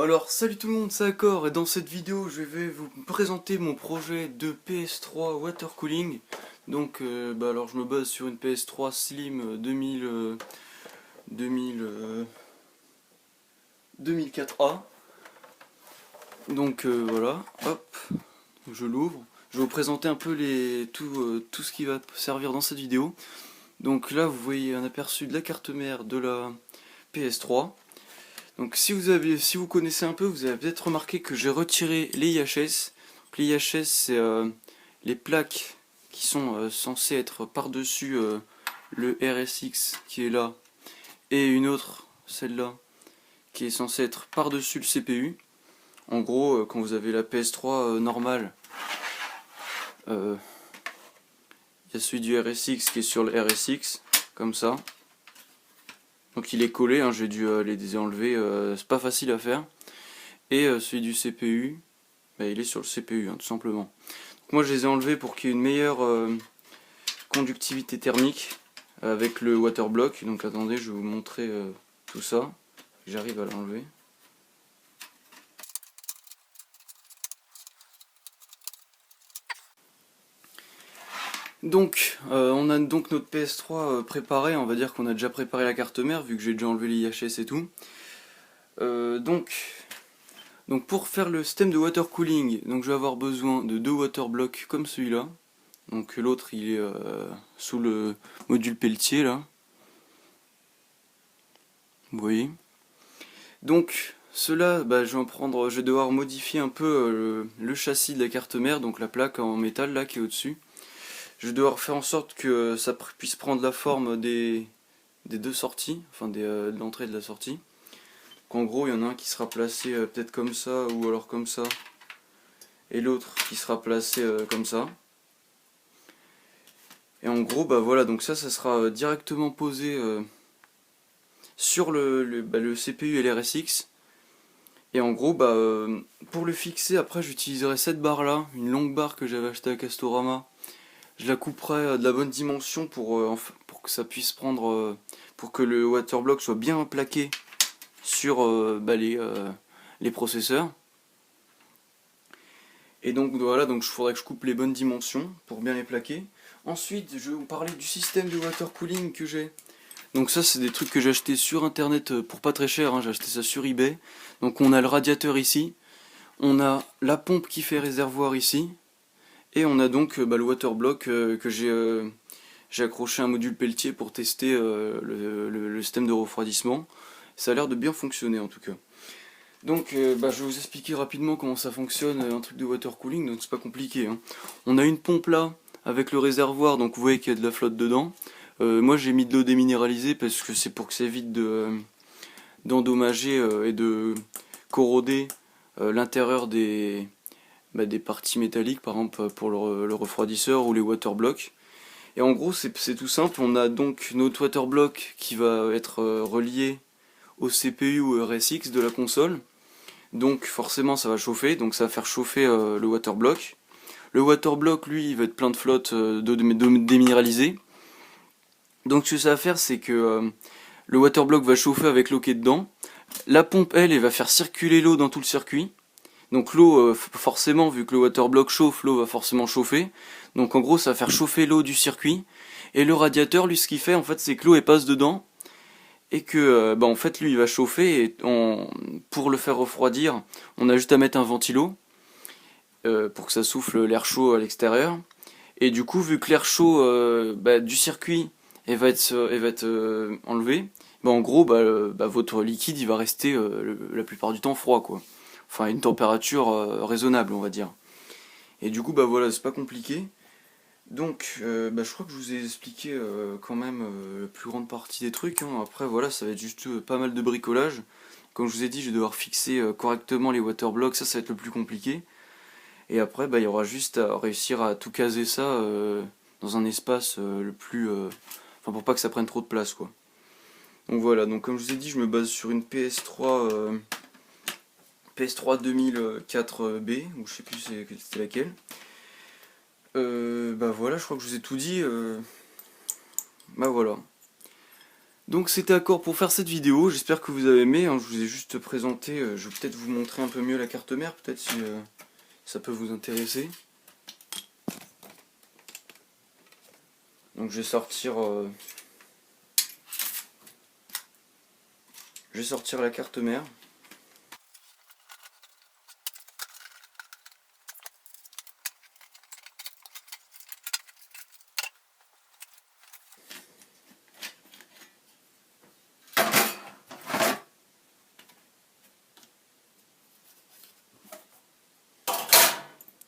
Alors salut tout le monde, c'est Accor et dans cette vidéo je vais vous présenter mon projet de PS3 water cooling. Donc alors je me base sur une PS3 Slim 2004A. Donc voilà, hop, je l'ouvre. Je vais vous présenter un peu tout ce qui va servir dans cette vidéo. Donc là vous voyez un aperçu de la carte mère de la PS3. Donc si vous connaissez un peu, vous avez peut-être remarqué que j'ai retiré les IHS. Donc, les IHS, c'est les plaques qui sont censées être par-dessus le RSX qui est là, et une autre, celle-là, qui est censée être par-dessus le CPU. En gros, quand vous avez la PS3 normale, il y a celui du RSX qui est sur le RSX, comme ça. Donc il est collé, hein, j'ai dû les désenlever, c'est pas facile à faire. Et celui du CPU, bah, il est sur le CPU, hein, tout simplement. Donc moi je les ai enlevés pour qu'il y ait une meilleure conductivité thermique avec le water block. Donc attendez, je vais vous montrer tout ça. J'arrive à l'enlever. Donc on a donc notre PS3 préparé, on va dire qu'on a déjà préparé la carte mère vu que j'ai déjà enlevé les IHS et tout. Donc pour faire le système de water cooling, donc je vais avoir besoin de deux water blocks comme celui-là. Donc l'autre il est sous le module Peltier là. Vous voyez. Donc cela, je vais devoir modifier un peu le châssis de la carte mère, donc la plaque en métal là qui est au-dessus. Je vais devoir faire en sorte que ça puisse prendre la forme des deux sorties, enfin de l'entrée et de la sortie. Donc, en gros, il y en a un qui sera placé peut-être comme ça ou alors comme ça, et l'autre qui sera placé comme ça. Et en gros, bah voilà, donc ça sera directement posé sur le CPU et l'RSX. Et en gros, pour le fixer, après j'utiliserai cette barre là, une longue barre que j'avais achetée à Castorama. Je la couperai de la bonne dimension pour que ça puisse prendre, pour que le waterblock soit bien plaqué sur les processeurs. Et donc voilà, donc il faudrait que je coupe les bonnes dimensions pour bien les plaquer. Ensuite, je vais vous parler du système de water cooling que j'ai. Donc ça, c'est des trucs que j'ai acheté sur internet pour pas très cher, hein, j'ai acheté ça sur eBay. Donc on a le radiateur ici, on a la pompe qui fait réservoir ici, et on a donc le water block que j'ai accroché à un module Peltier pour tester le système de refroidissement. Ça a l'air de bien fonctionner en tout cas. Donc je vais vous expliquer rapidement comment ça fonctionne, un truc de water cooling, donc c'est pas compliqué, hein. On a une pompe là, avec le réservoir, donc vous voyez qu'il y a de la flotte dedans. Moi j'ai mis de l'eau déminéralisée parce que c'est pour que ça évite d'endommager et de corroder l'intérieur des parties métalliques, par exemple pour le refroidisseur ou les water blocks. Et en gros c'est tout simple, on a donc notre water block qui va être relié au CPU ou au RSX de la console. Donc forcément ça va chauffer, donc ça va faire chauffer le water block. Le water block lui il va être plein de flotte d'eau déminéralisée. Donc ce que ça va faire c'est que le water block va chauffer avec l'eau qui est dedans. La pompe elle va faire circuler l'eau dans tout le circuit. Donc l'eau, forcément, vu que le water block chauffe, l'eau va forcément chauffer. Donc en gros, ça va faire chauffer l'eau du circuit. Et le radiateur, lui, ce qu'il fait, en fait, c'est que l'eau passe dedans. Et que, en fait, lui, il va chauffer. Et pour le faire refroidir, on a juste à mettre un ventilo pour que ça souffle l'air chaud à l'extérieur. Et du coup, vu que l'air chaud du circuit va être enlevé, en gros, votre liquide, il va rester la plupart du temps froid, quoi. Enfin, une température raisonnable, on va dire. Et du coup, voilà, c'est pas compliqué. Donc, je crois que je vous ai expliqué quand même la plus grande partie des trucs, hein. Après, voilà, ça va être juste pas mal de bricolage. Comme je vous ai dit, je vais devoir fixer correctement les water blocks, ça va être le plus compliqué. Et après, il y aura juste à réussir à tout caser ça dans un espace le plus... Enfin, pour pas que ça prenne trop de place, quoi. Donc voilà, donc comme je vous ai dit, je me base sur une PS3... PS3 2004B, ou je sais plus c'était laquelle. Voilà, je crois que je vous ai tout dit. Voilà. Donc c'était accord pour faire cette vidéo, j'espère que vous avez aimé, hein. Je vous ai juste présenté, je vais peut-être vous montrer un peu mieux la carte mère, peut-être si ça peut vous intéresser. Donc je vais sortir la carte mère.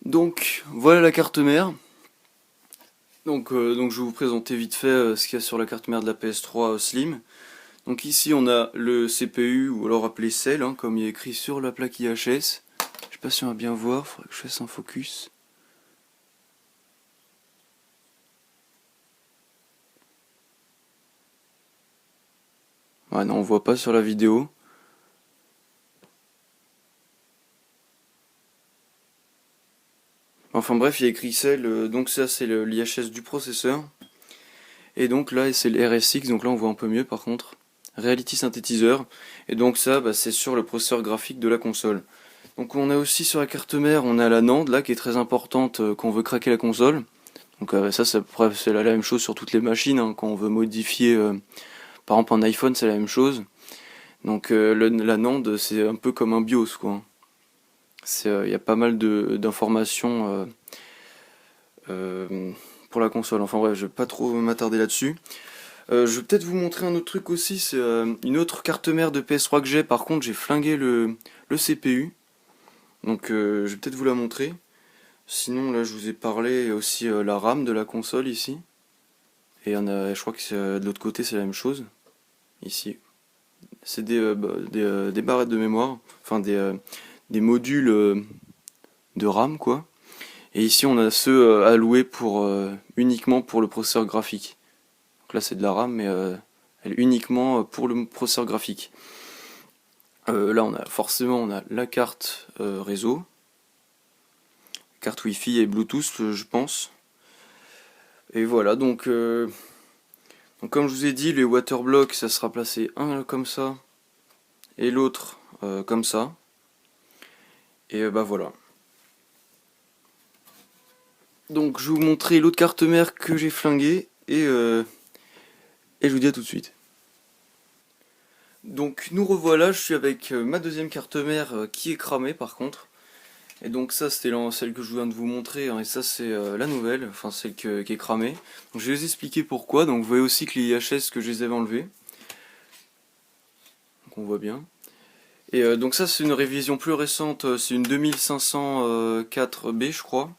Donc voilà la carte mère. Donc je vais vous présenter vite fait ce qu'il y a sur la carte mère de la PS3 Slim. Donc ici on a le CPU, ou alors appelé Cell, hein, comme il est écrit sur la plaque IHS. Je sais pas si on va bien voir, faudrait que je fasse un focus. Ouais, non, on voit pas sur la vidéo. Enfin bref, il y a écrit Cell, donc ça c'est l'IHS du processeur. Et donc là c'est le RSX, donc là on voit un peu mieux par contre. Reality Synthesizer. Et donc ça c'est sur le processeur graphique de la console. Donc on a aussi sur la carte mère, on a la NAND là qui est très importante quand on veut craquer la console. Donc ça c'est la même chose sur toutes les machines, hein, quand on veut modifier, par exemple un iPhone c'est la même chose. Donc la NAND c'est un peu comme un BIOS quoi. Il y a pas mal d'informations pour la console. Enfin bref, je vais pas trop m'attarder là-dessus. Je vais peut-être vous montrer un autre truc aussi, c'est une autre carte mère de PS3 que j'ai. Par contre, j'ai flingué le CPU. Donc je vais peut-être vous la montrer. Sinon, là, je vous ai parlé aussi la RAM de la console ici. Et je crois que de l'autre côté, c'est la même chose. Ici. C'est des barrettes de mémoire. Enfin, des modules de RAM, quoi. Et ici, on a ceux alloués uniquement pour le processeur graphique. Donc là, c'est de la RAM, mais elle est uniquement pour le processeur graphique. Là, on a la carte réseau, carte Wi-Fi et Bluetooth, je pense. Et voilà, donc comme je vous ai dit, les waterblocks, ça sera placé un comme ça et l'autre comme ça. Et bah voilà. Donc je vais vous montrer l'autre carte mère que j'ai flinguée et je vous dis à tout de suite. Donc nous revoilà, je suis avec ma deuxième carte mère qui est cramée par contre. Et donc ça c'était celle que je viens de vous montrer, hein, et ça c'est la nouvelle, enfin celle qui est cramée. Donc je vais vous expliquer pourquoi, donc vous voyez aussi que les IHS que je les avais enlevés. Donc on voit bien. Et donc ça c'est une révision plus récente, c'est une 2504B je crois.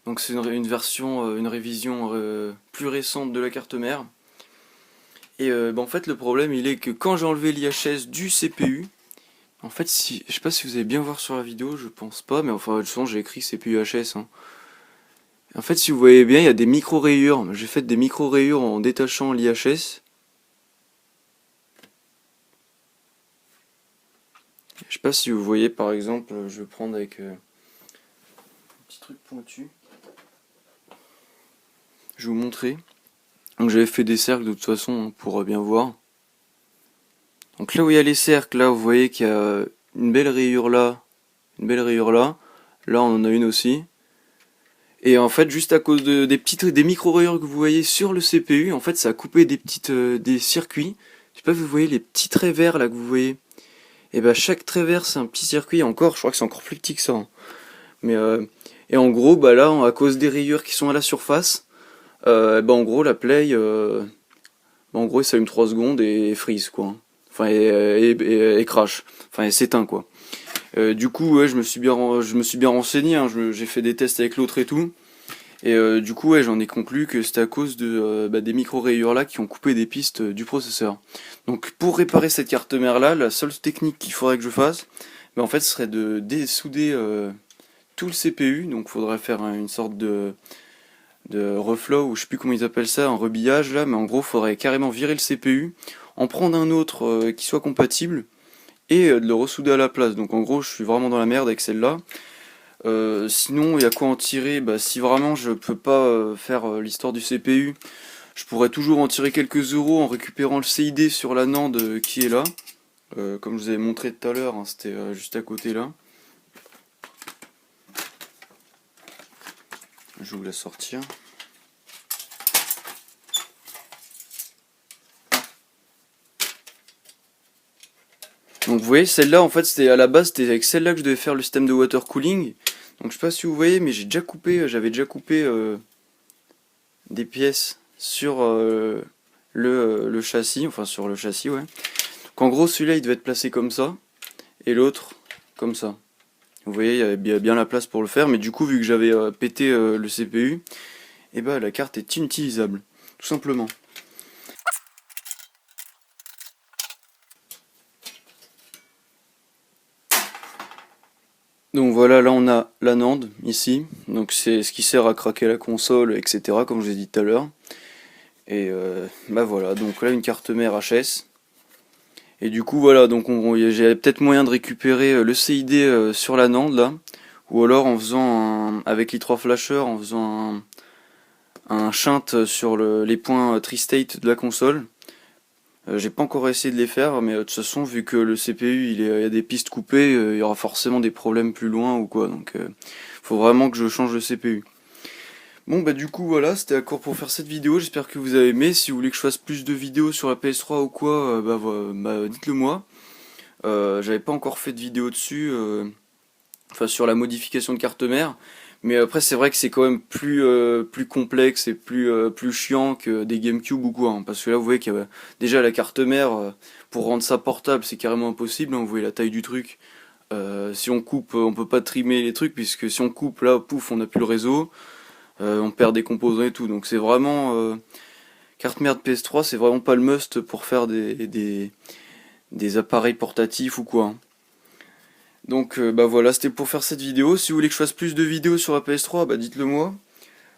Donc c'est une version, une révision plus récente de la carte mère. Et en fait le problème il est que quand j'ai enlevé l'IHS du CPU, en fait je sais pas si vous allez bien voir sur la vidéo, je pense pas, mais enfin de toute façon j'ai écrit CPU HS. Hein. En fait si vous voyez bien il y a des micro-rayures, j'ai fait des micro-rayures en détachant l'IHS. Je sais pas si vous voyez par exemple, je vais prendre avec un petit truc pointu. Je vais vous montrer. Donc j'avais fait des cercles de toute façon hein, pour bien voir. Donc là où il y a les cercles, là vous voyez qu'il y a une belle rayure là, une belle rayure là. Là on en a une aussi. Et en fait juste à cause des micro-rayures que vous voyez sur le CPU, en fait ça a coupé des circuits. Je sais pas si vous voyez les petits traits verts là que vous voyez. Et bah chaque trait vert c'est un petit circuit, encore je crois que c'est encore plus petit que ça. Hein. Mais et en gros bah là à cause des rayures qui sont à la surface, en gros la play en gros il s'allume 3 secondes et freeze quoi. Enfin et crash. Enfin et s'éteint quoi. Du coup ouais je me suis bien renseigné, hein. J'ai fait des tests avec l'autre et tout. Et du coup ouais j'en ai conclu que c'était à cause des micro rayures là qui ont coupé des pistes du processeur. Donc pour réparer cette carte mère là, la seule technique qu'il faudrait que je fasse, en fait ce serait de dessouder tout le CPU. Donc il faudrait faire une sorte de reflow, ou je sais plus comment ils appellent ça, un rebillage là, mais en gros il faudrait carrément virer le CPU, en prendre un autre qui soit compatible, et de le ressouder à la place. Donc en gros je suis vraiment dans la merde avec celle-là. Sinon il y a quoi en tirer, si vraiment je peux pas faire l'histoire du CPU, Je pourrais toujours en tirer quelques euros en récupérant le CID sur la NAND qui est là. Comme je vous avais montré tout à l'heure, hein, c'était juste à côté là. Je vais vous la sortir. Donc vous voyez, celle-là en fait c'était à la base, c'était avec celle-là que je devais faire le système de water cooling. Donc je sais pas si vous voyez, mais j'avais déjà coupé des pièces sur le châssis, enfin sur le châssis, ouais. Donc en gros celui-là il devait être placé comme ça, et l'autre comme ça. Vous voyez, il y avait bien la place pour le faire, mais du coup vu que j'avais pété le CPU, et bah la carte est inutilisable, tout simplement. Donc voilà, là on a la NAND ici, donc c'est ce qui sert à craquer la console, etc. comme je vous ai dit tout à l'heure. Et bah voilà, donc là une carte mère HS. Et du coup voilà, donc j'ai peut-être moyen de récupérer le CID sur la NAND là, ou alors en faisant avec les 3 flashers, en faisant un shunt sur les points tri-state de la console. J'ai pas encore essayé de les faire, mais de toute façon, vu que le CPU il y a des pistes coupées, il y aura forcément des problèmes plus loin ou quoi, donc faut vraiment que je change le CPU. Bon bah du coup voilà, c'était d'accord pour faire cette vidéo, j'espère que vous avez aimé. Si vous voulez que je fasse plus de vidéos sur la PS3 ou quoi, dites-le moi. J'avais pas encore fait de vidéo dessus, enfin sur la modification de carte mère. Mais après c'est vrai que c'est quand même plus complexe et plus chiant que des GameCube ou quoi, hein, parce que là vous voyez qu'il y a déjà la carte mère, pour rendre ça portable c'est carrément impossible, hein, vous voyez la taille du truc. Si on coupe, on peut pas trimer les trucs, puisque si on coupe là, pouf, on n'a plus le réseau, on perd des composants et tout, donc c'est vraiment... carte mère de PS3 c'est vraiment pas le must pour faire des appareils portatifs ou quoi, hein. Donc bah voilà, c'était pour faire cette vidéo. Si vous voulez que je fasse plus de vidéos sur la PS3, bah dites-le moi.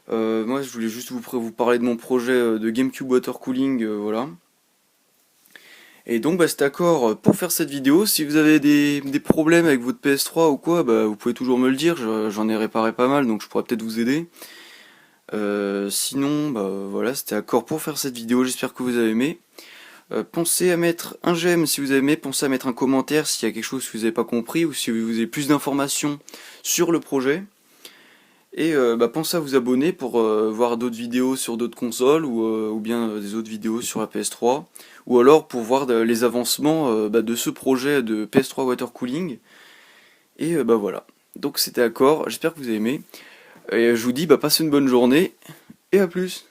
Moi je voulais juste vous parler de mon projet de GameCube Water Cooling, voilà. Et donc bah c'était d'accord pour faire cette vidéo. Si vous avez des problèmes avec votre PS3 ou quoi, bah vous pouvez toujours me le dire, j'en ai réparé pas mal, donc je pourrais peut-être vous aider. Sinon, bah voilà, c'était d'accord pour faire cette vidéo, j'espère que vous avez aimé. Pensez à mettre un j'aime si vous avez aimé, pensez à mettre un commentaire s'il y a quelque chose que vous n'avez pas compris ou si vous avez plus d'informations sur le projet. Et pensez à vous abonner pour voir d'autres vidéos sur d'autres consoles ou bien des autres vidéos sur la PS3. Ou alors pour voir les avancements de ce projet de PS3 Water Cooling. Et voilà. Donc c'était d'accord, j'espère que vous avez aimé. Et je vous dis passez une bonne journée et à plus.